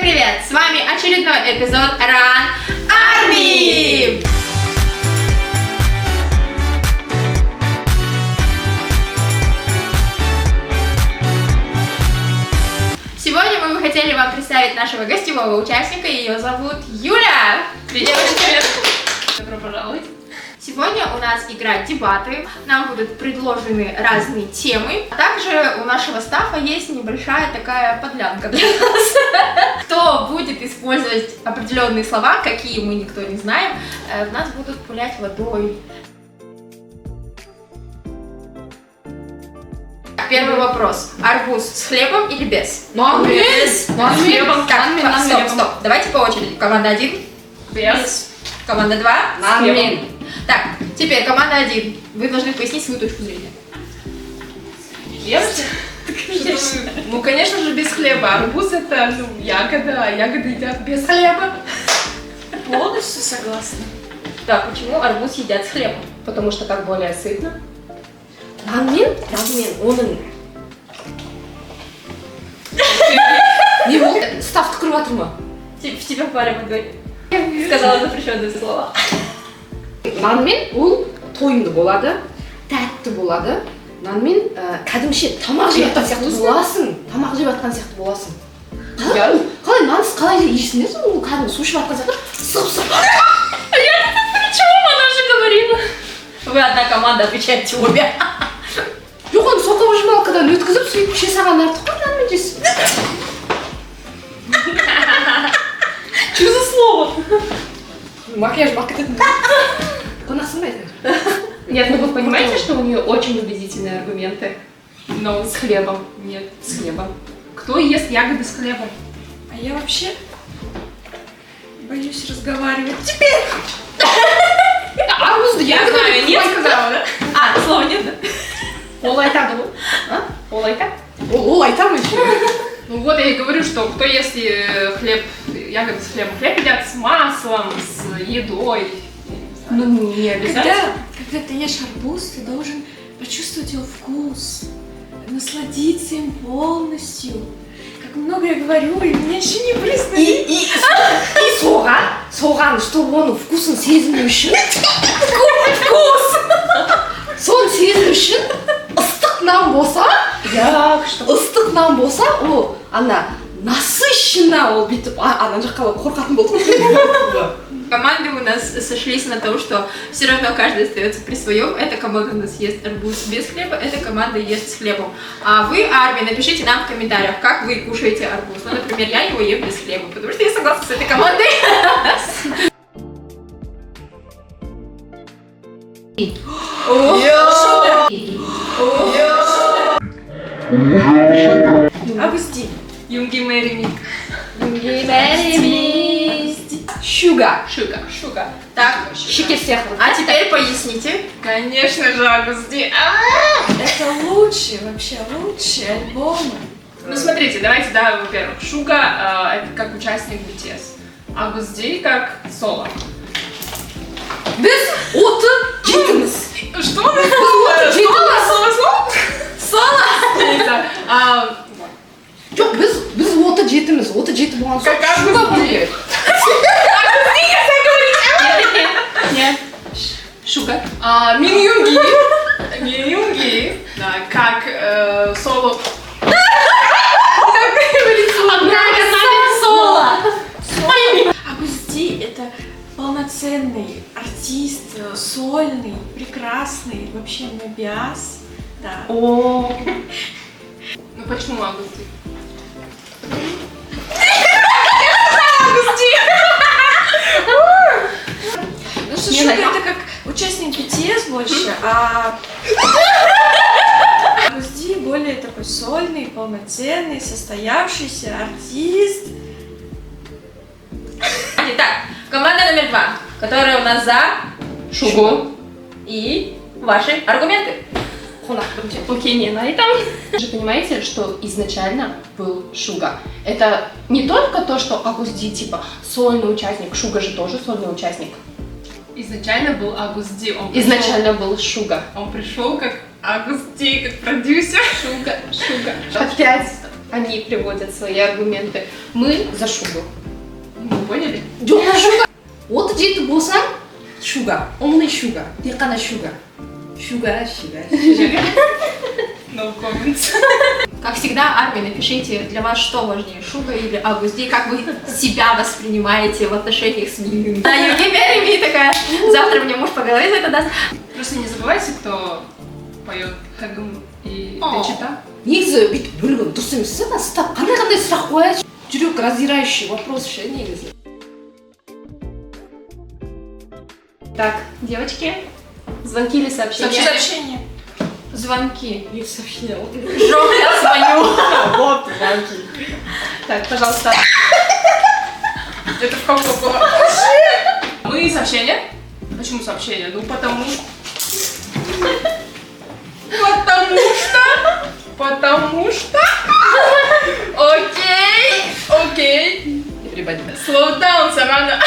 привет! С вами очередной эпизод Run Army! Сегодня мы бы хотели вам представить нашего гостевого участника. Ее зовут Юля. Привет! Добро пожаловать! Сегодня у нас игра дебаты, нам будут предложены разные темы. Также у нашего стафа есть небольшая такая подлянка для нас. Кто будет использовать определенные слова, какие мы никто не знаем, нас будут пулять водой. Первый вопрос. Арбуз с хлебом или без? Без. С хлебом. Так, стоп. Давайте по очереди. Команда 1. Без. Команда 2. С хлебом. Так, теперь команда 1. Вы должны пояснить свою точку зрения. Ну, конечно же, без хлеба. Арбуз это, ягода, а ягоды едят без хлеба. Полностью согласна. Да, почему арбуз едят с хлебом? Потому что так более сытно. 라면? 오는 не бол? Ставты кіріп жатыр ма? В тебя паря водой. Сказала запрещенные слова. нанмен ол тойымды болады, тәтті болады. нанмен кәдімше тамақ жеп жатқан сияқты боласың. Тамақ жеп жатқан сияқты боласың. Қалай нансыз қалай жейсіңдер? Ол кәдімгі су ішіп жатқан сияқты сып-сып. Почему она же говорила? Вы одна команда, отвечаете обе. Жоқ, оны соковыжималкадан өткізіп, сөйтіп іше саған артық қой нанмен жейсің. Что за слово? Макияж бақ кететін. Қонақсың ба айтыр? Нет, ну вы понимаете, что у нее очень убедительные аргументы? Но С хлебом. нет. С хлебом. Кто ест ягоды с хлебом? А я вообще боюсь разговаривать. Арбуз, я знаю, нет. сказала, да? А, слова нет, да? Ол айтады ғой. Ол айтады? Ол айтамын еще. Ну вот я и говорю, что кто ест хлеб, ягоды с хлебом. Хлеб едят с маслом, с едой. Ну, не обязательно. Когда ты ешь арбуз, ты должен почувствовать его вкус, насладиться им полностью. Как много я говорю, и меня еще не признали. И соған, чтобы оның вкусын сезіну үшін. Соны сезіну үшін ыстық нан болса, ыстық нан болса, ол насыщенно ол бүйтіп ана жаққа қорқатын болды. Команды у нас сошлись на том, что все равно каждый остается при своем. Эта команда у нас ест арбуз без хлеба, эта команда ест с хлебом. А вы, Арми, напишите нам в комментариях, как вы кушаете арбуз. Ну, например, я его ем без хлеба, потому что я согласна с этой командой. Августи. Юнги Мэри Шуга. Шуга. Так, Шекер сияқты. а теперь поясните. Конечно же, Агусти. Это лучший, вообще лучший альбом. Ну смотрите, давайте, да, во-первых, Шуга это как участник BTS, а Агусти как соло. Біз оты жетіміз. Что? Соло? Жоқ, біз оты жетіміз. Оты жеті болған соң Как шуга Агусти. болу керек. Нет. Шуга. Мин Юнги, да, как соло. Августи это полноценный артист, сольный, прекрасный, вообще мебиас. Да. Ну почему Агусти? Ну что, Шуга это как участник BTS больше, а Августи более такой сольный, полноценный, состоявшийся артист. Итак, команда номер 2, которая у нас за Шугу. И ваши аргументы. Окей, не на этом. Вы же понимаете, что изначально был Шуга. Это не только то, что Агусти типа сольный участник, Шуга же тоже сольный участник. Изначально был Агусти. Изначально был Шуга. Он пришел как Агусти, как продюсер. Шуга. они приводят свои аргументы. Мы за шугу. Вы поняли? Жоқ, шуга. Отыз жеті болсаң, шуга. Only шуга. Тек қана шуга. Шуга. No comments. Как всегда, Арми, напишите, для вас что важнее, Шуга или Агусти, и как вы себя воспринимаете в отношениях с ними. Да, Евгения такая, завтра мне муж по голове за это даст. Просто не забывайте, кто поет Хагум и Дечита. негізі бүйтіп бөлген дұрыс емес та, стап қандай сұрақ қояды. Жүрек раздирающий вопрос ше негізі. Так, девочки, звонки или сообщения? Сообщение. Звонки. Не сообщение. Жок, я звоню. Вот звонки. Так, пожалуйста. Это в каком было? Мы сообщения. Почему сообщения? Ну, потому что... Окей. Everybody. Slow down, Саванна.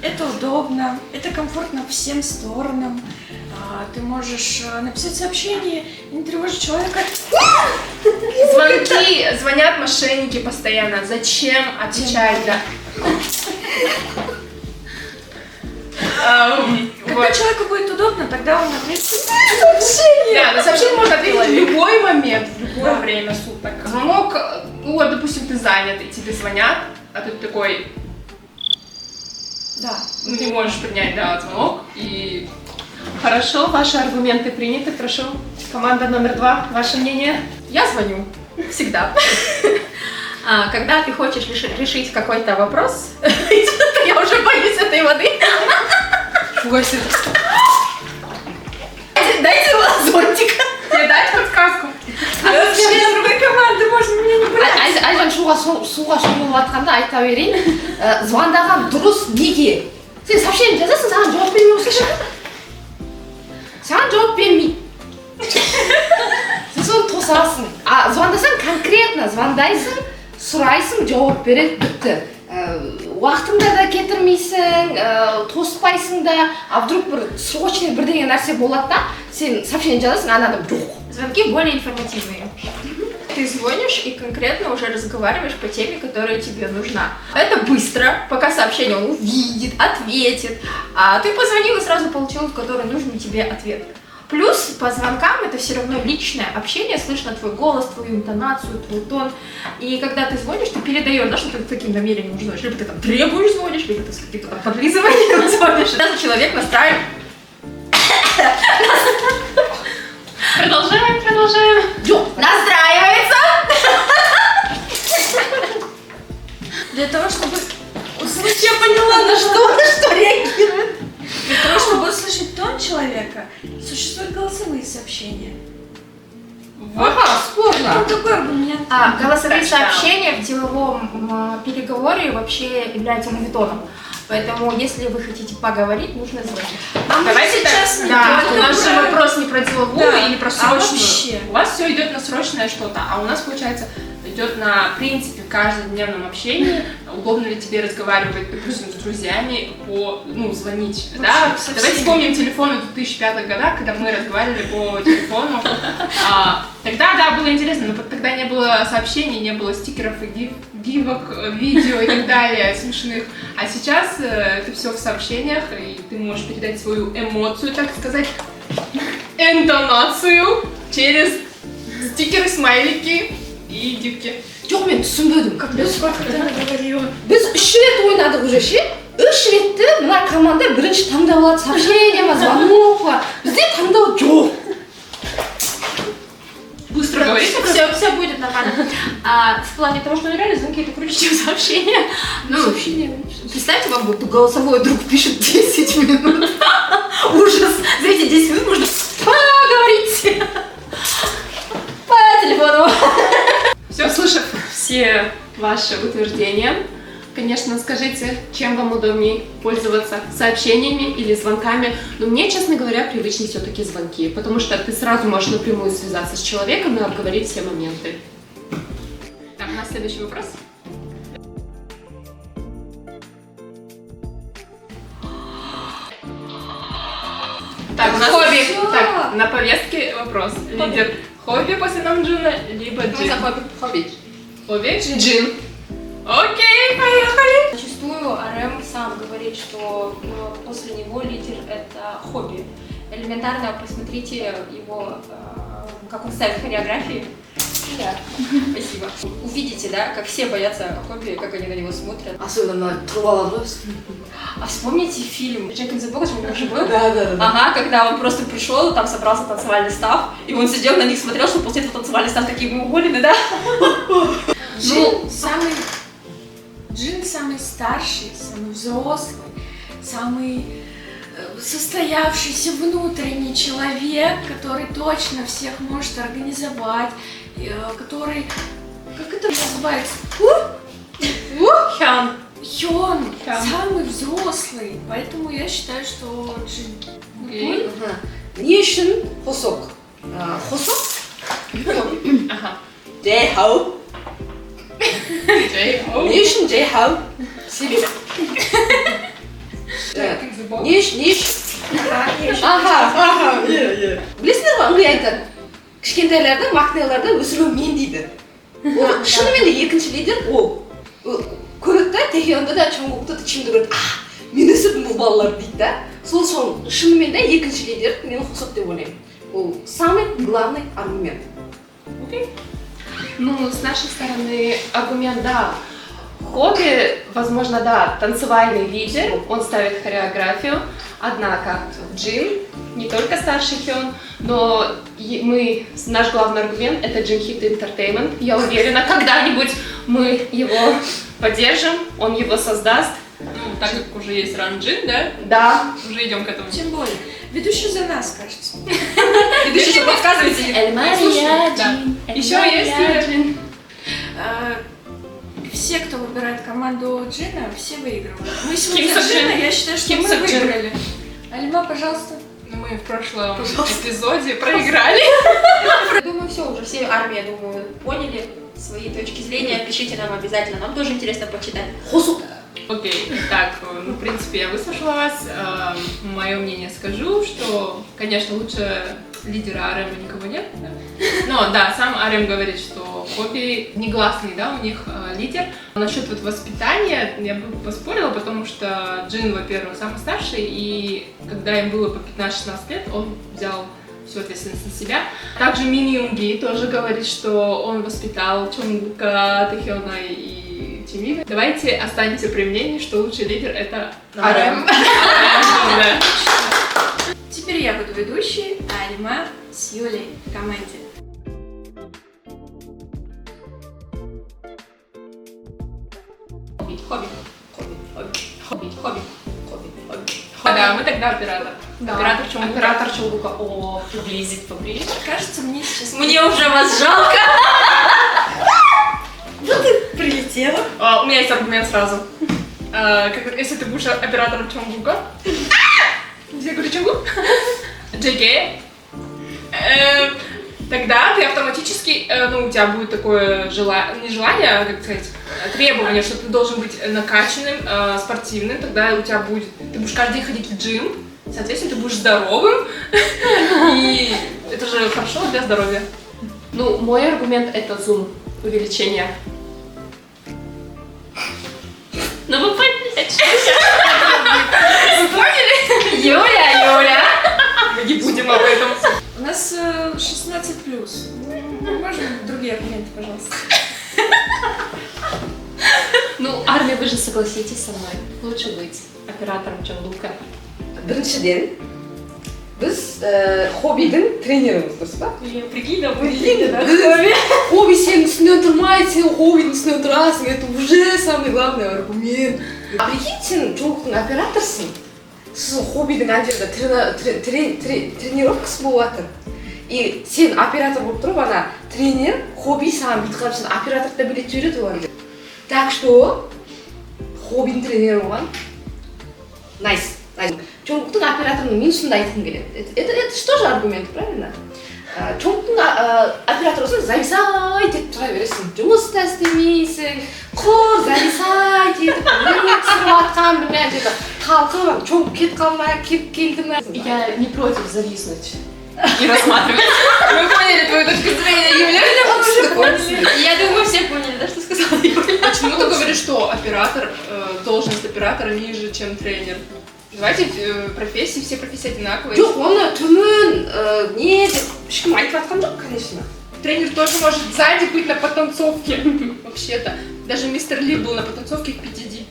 Это удобно, это комфортно всем сторонам. Ты можешь написать сообщение и не тревожить человека. Звонят мошенники постоянно. Зачем отвечать? Да. Когда человеку будет удобно, тогда он ответит сообщение. Да, на сообщение можно ответить в любой момент, в любое время суток. Звонок, ну вот, допустим, ты занят, и тебе звонят, а ты такой, Да. ну, не можешь принять, да, звонок, и... Хорошо, ваши аргументы приняты, прошу. Команда номер 2, ваше мнение? Я звоню. Всегда. Когда ты хочешь решить какой-то вопрос, я уже боюсь этой воды. Фугаси. Дайте зонтик. Тебе дать подсказку? Член другой команды, может, меня не брать. Айжан суға шомылып жатқанда айта берейін. Звондаған дұрыс неге? Сен сообщение жазасың, саған жауап бермей ше. Саған жауап бермейді. Сен соны тосасың. Звондасаң конкретно звондайсың, сұрайсың, жауап береді, бітті. Уақытыңда да кетірмейсің, тоспайсың да, а вдруг бір срочный бірдеңе нәрсе болады да, сен сообщение жазасың, а адам жоқ. Звонки более информативные. Ты звонишь и конкретно уже разговариваешь по теме, которая тебе нужна. Это быстро, пока сообщение он увидит, ответит. А ты позвонил и сразу получил, в который нужен тебе ответ. Плюс по звонкам это все равно личное общение, слышно твой голос, твою интонацию, твой тон. И когда ты звонишь, ты передаешь, да, что ты таким намерением звонишь. Либо ты там требуешь звонишь, либо ты с каким-то там подлизыванием звонишь. Сразу человек настраивает. Продолжаем. Настраивается. Для того, чтобы услышать... Я поняла, на что реагирует. Для того, чтобы услышать тон человека, существуют голосовые сообщения. Ага, спорно. Вот такой аргумент. Голосовые Так, сообщения в деловом переговоре вообще являются мовитоном. Поэтому, если вы хотите поговорить, нужно звонить. Давайте сейчас не да, только у нас же про- вопрос не про деловую Да, или про а срочную. вообще. У вас все идет на срочное что-то, а у нас, получается, идет на принципе каждодневном общении. Удобно ли тебе разговаривать, допустим, с друзьями, звонить, Вообще, да? со Давайте всеми. вспомним телефоны 2005 годах, когда мы разговаривали по телефону. Тогда, да, было интересно, но тогда не было сообщений, не было стикеров и гифок, видео и так далее смешных. А сейчас это все в сообщениях, и ты можешь передать свою эмоцию, так сказать, интонацию через стикеры, смайлики и гифки. Жоқ, мен түсінбедім. Сколько ты наговорила? Біз 3 рет ойнадық уже ше. 3 ретті мына команда бірінші таңдап алады, сообщение ма, звонок па. Бізде таңдау жоқ. Быстро говорите. Все будет нормально. В плане того, что реально звонки это круче, чем сообщения. Сообщение. Представьте, вам вот голосовой друг пишет 10 минут. Ужас. За эти 10 минут можно поговорить. По телефону. Все, услышав все ваши утверждения, конечно, скажите, чем вам удобнее пользоваться, сообщениями или звонками. Но мне, честно говоря, привычнее все-таки звонки, потому что ты сразу можешь напрямую связаться с человеком и обговорить все моменты. Так, у нас следующий вопрос. Так, у нас Всё. Так, на повестке вопрос. Лидер хобби после Намджуна, либо Мы джим. за хобби. Хобби? Джин. Окей, поехали. Зачастую Арем сам говорит, что после него лидер — это хобби. Элементарно посмотрите его, как он ставит хореографии. Да, спасибо. Увидите, да, как все боятся хобби, как они на него смотрят. Особенно на Трувалова. А вспомните фильм «Джек in the Box», у него же был? Да. Ага, когда он просто пришел, там собрался танцевальный став, и он сидел на них смотрел, что после этого танцевальный став такие мы уволены, да? Джин самый старший, самый взрослый, самый состоявшийся внутренний человек, который точно всех может организовать, который, как это называется? Хён. Хён, самый взрослый, поэтому я считаю, что Джин. Окей. Не үшін хосок? Хосок? Ага. Джейхау. Не үшін Джейхау? Себебі. Не үшін? Аха. Білесіңдер ғой, ыңғай айтады. Кішкентайларды, мақтайларды өсіру мен дейді. Ол шынымен де екінші лидер ол. Көреді да, Тэхионды да, Чонгукты да чимді көреді. Мен өсірдім бұл балалар дейді да. Сол шынымен де екінші лидер мен Хосок деп ойлаймын. Ол самый главный аргумент. Окей. Ну, с нашей стороны аргумент, да. Хобби, возможно, да, танцевальный лидер, он ставит хореографию, однако Джин, не только старший Хён, но наш главный аргумент — это Джин Hit Entertainment. Я уверена, когда-нибудь мы его поддержим, он его создаст. Ну, так как уже есть Ранджин, да? Да. Уже идем к этому. Тем более. Ведущий за нас, кажется. Ведущий, что подсказываете? Еще есть Джин. Все, кто выбирает команду Джина, все выигрывают. Мы Ким сегодня Сок Джин. Джина, я считаю, что Ким мы Сок Джин. выиграли. Алима, пожалуйста. Ну, мы в прошлом эпизоде проиграли. Я думаю, все, уже все армии, я думаю, поняли свои точки зрения. Пишите нам обязательно, нам тоже интересно почитать. Хосок. Окей, так, ну, в принципе, я выслушала вас. Мое мнение скажу, что, конечно, лучше лидера Арема никого нет. Да? Но, да, сам Арем говорит, что хобби негласный, да, у них лидер. Насчет вот воспитания я бы поспорила, потому что Джин, во-первых, самый старший, и когда им было по 15-16 лет, он взял всю ответственность на себя. Также Мин Юнги тоже говорит, что он воспитал Чонгука, Тэхёна и Тимина. Давайте останемся при мнении, что лучший лидер — это Арем. Да. Теперь я буду ведущей, а Алима с Юлей в команде. Хобби. Да, мы тогда оператор. Да. Оператор Чонгука. Оператор Чонгука. О, приблизить. Кажется, мне сейчас... Мне уже вас жалко. прилетела. У меня есть аргумент сразу. Если ты будешь оператором Чонгука... Я говорю Чонгук? JK. Тогда ты автоматически, ну, у тебя будет такое не желание, а, как сказать, требование, что ты должен быть накачанным, спортивным, тогда у тебя будет, ты будешь каждый день ходить в джим, соответственно, ты будешь здоровым, и это же хорошо для здоровья. Ну, мой аргумент — это зум, увеличение. Ну вы поняли? Юля! Мы не будем об этом. У нас 16+. Можно другие аргументы, пожалуйста? Ну, армия, вы же согласитесь со мной. Лучше быть оператором Чонгука. Біріншіден, біз хоббидің тренеріміз, дұрыс па? Прикинь, да, Хобби сенің үстінен тұрмайды, сен хоббидің үстінен тұрасың, это уже самый главный аргумент. А прикинь, сен Чонгуктың операторсың, сіз хоббидің ана жерде тренировкасы болып жатыр. И сен оператор болып тұрып, ана тренер хобби саған бүйтіп қарап, сен операторды да білет жібереді олар. Так что, хоббидің тренері болған, найс. Чонгуктың операторының мен шынында айтқым келеді. Это что же аргумент, правильно? Чонгуктың операторы болсаң, зависай деп тұра бересің. Жұмыс та істемейсің, құр зависай етіп, не түсіріп атқан білмей, қалқып, Чонгук кетіп қалмай, келді ме? Я не против зависнуть. и рассматривать. Мы поняли твою точку зрения, Юля. Я думаю, все поняли, да, что сказала Юля. Почему ты говоришь, что оператор, должность оператора ниже, чем тренер? Давайте профессии, все профессии одинаковые. жоқ оны төмен не деп ешкім айтып жатқан жоқ, конечно. Тренер тоже может сзади быть на потанцовке. Вообще-то. Даже мистер Ли был на потанцовке в 5D.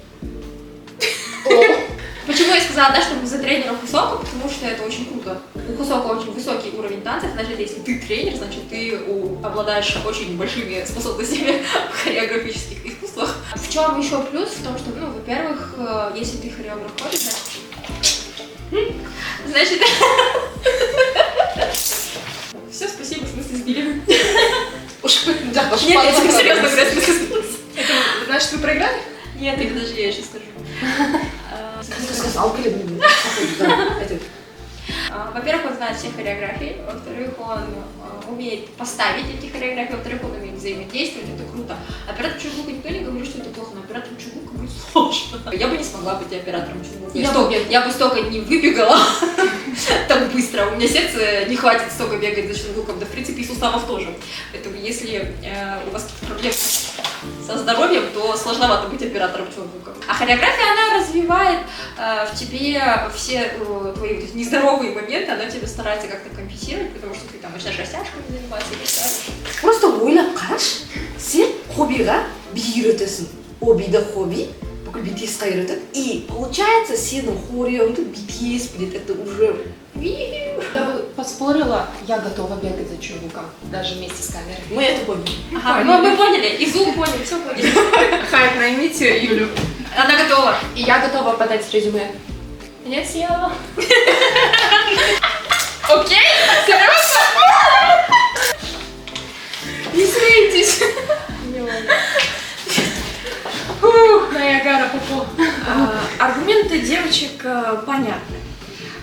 Почему я сказала, да, что за тренером Хусока? Потому что это очень круто. У Хусока очень высокий уровень танцев, даже если ты тренер, значит ты обладаешь очень большими способностями в хореографических искусствах. В чем еще плюс? В том, что, ну, во-первых, если ты хореограф ходишь, значит... Все, спасибо, в смысле сбили. Уж Нет, я тебе серьезно говорю, в смысле сбилась. Это значит, вы проиграли? Нет, так даже я сейчас скажу. алып келеді. Во-первых, он знает все хореографии, во-вторых, он умеет поставить эти хореографии, во-вторых, он умеет взаимодействовать, это круто. Оператор чугука никто не говорит, что это плохо, но оператором чугука быть сложно. Я бы не смогла быть оператором чугука. Я бы столько не выбегала так быстро, у меня сердце не хватит столько бегать за чугуком, да в принципе и суставов тоже. Поэтому если у вас какие-то проблемы со здоровьем, то сложновато быть оператором чугука. А хореография, она развивает в тебе все твои вот эти нездоровые моменты, она тебе старается как-то компенсировать, потому что ты там начинаешь растяжками заниматься и так далее. Просто ойлап қарашы, сен хоббиға би үйретесің. О биді хобби, бүкіл BTS-қа үйретіп, и получается сенің хореоңды BTS білет, это уже... Я бы поспорила, я готова бегать за чубуком, даже вместе с камерой. Мы это поняли. Ага, мы поняли, и звук поняли, все поняли. Хайп, наймите Юлю. Она готова. И я готова подать резюме. Нет, съела. Окей? Серьезно? Не смейтесь. Ниагара Попо. Аргументы девочек понятны.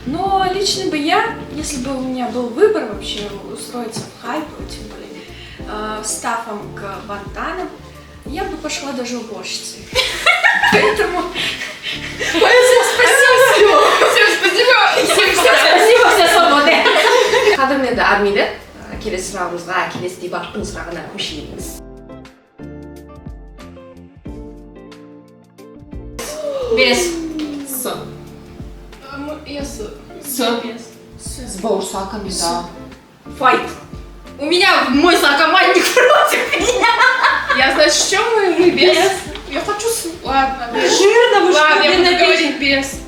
Но лично бы я, если бы у меня был выбор вообще устроиться в хайп, тем более стафом к Вантанам, я бы пошла даже уборщицей. Поэтому... Спасибо. Спасибо, все свободны. Қазір енді армейді келесі сұрағымызға, келесі дебаттың сұрағына көшеміз. Без. С Я с... с баурсаками, да. Файт. У меня мой сокомандник против меня. Я, значит, в чем мы без? Я хочу с... Ладно, без. Жирно, вы Ладно, я что, буду мне говорить без.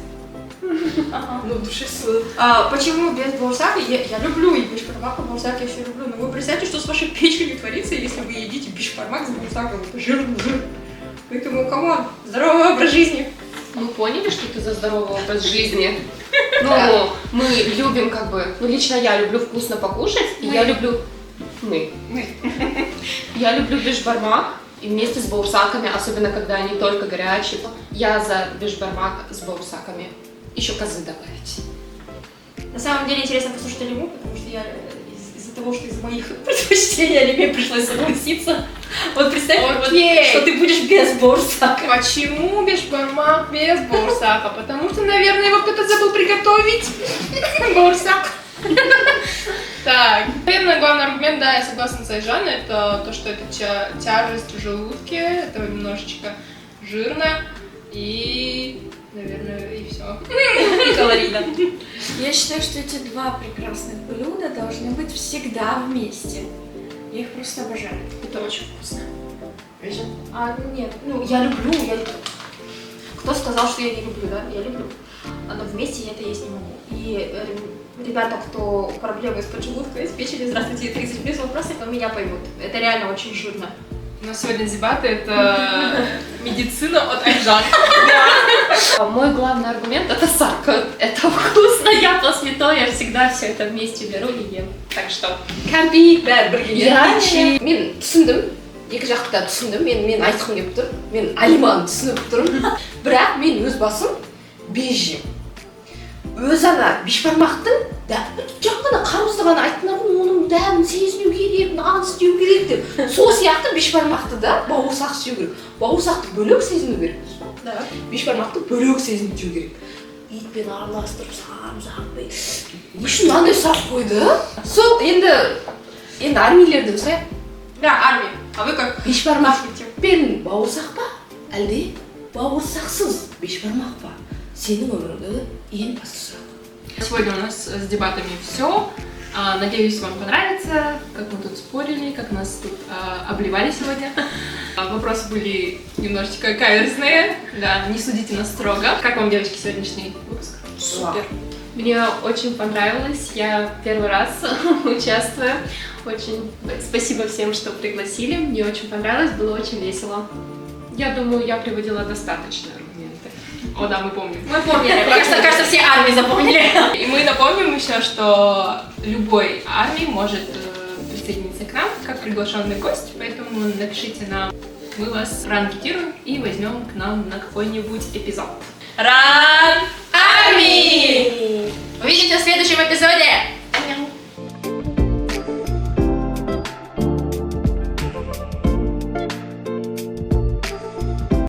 Ну, в душе свой. Почему без баурсака? Я люблю и бишбармак, и баурсак я все люблю. Но вы представьте, что с вашей печенью творится, если вы едите бишбармак с баурсаком. Это жир. Поэтому, камон, здоровый образ жизни. Мы поняли, что ты за здоровый образ жизни. Ну, мы любим как бы, ну лично я люблю вкусно покушать, и я люблю... Мы. Я люблю бишбармак, и вместе с баурсаками, особенно когда они только горячие, я за бишбармак с баурсаками. Еще козы добавить. На самом деле интересно послушать Алиму, потому что я из-за того, что из моих предпочтений Алиме пришлось согласиться. Вот представь, вот, Окей. что ты будешь без баурсака. Почему бишбармак без баурсака? Потому что, наверное, его кто-то забыл приготовить. Баурсак. Так, наверное, главный аргумент, да, я согласна с Айжаной, это то, что это тяжесть в желудке, это немножечко жирно и, наверное, и все. И калорийно. Я считаю, что эти два прекрасных блюда должны быть всегда вместе. Я их просто обожаю. Это очень вкусно. Нет, ну я люблю. Кто сказал, что я не люблю, да? Я люблю. Но вместе я это есть не могу. И ребята, кто проблемы с поджелудкой, с печенью, здравствуйте, 30 плюс вопросы, то меня поймут. Это реально очень жирно. У нас сегодня дебаты, это медицина от Айжан. Мой главный аргумент это сарка. Это вкусно. Я после того я всегда все это вместе беру и ем. Так что Кәмпит бәрі бірге Я мен түсіндім, екі жақты да түсіндім, мен айтқым келіп тұр, мен Алиманы түсініп тұрмын, бірақ мен өз басым без жеймін. Өз ана бишбармақтың жаңа қарусыз ғана айттыңдар ғой, оның дәмін сезіну керек, нан істеу керек деп. Сол сияқты бишбармақты да бауырсақ істеу керек. Бауырсақты бөлек сезіну керек. Да. Бишбармақты бөлек сезіну керек. итпен араластырып самсақпен не үшін мынандай сұрақ қойды? Сол енді армийлерден сұрайық. Да, армия. А вы как? Бешбармақпен бауырсақ па? Әлде бауырсақсыз бешбармақ па? Сенің өміріңдегі ең басты сұрақ. Сегодня у нас с дебатами все. Надеюсь, вам понравится, как мы тут спорили, как нас тут обливали сегодня. Вопросы были немножечко каверзные, да, не судите нас строго. Как вам, девочки, сегодняшний выпуск? Супер. Мне очень понравилось, я первый раз участвую. Очень спасибо всем, что пригласили, мне очень понравилось, было очень весело. Я думаю, я приводила достаточно аргументы. О, да, мы помним. Мы помнили. Мне кажется, все армии запомнили. И мы напомним еще, что любой армий может присоединиться к нам как приглашенный гость, поэтому напишите нам, мы вас проанкетируем и возьмем к нам на какой-нибудь эпизод. Ран армии! Увидимся в следующем эпизоде.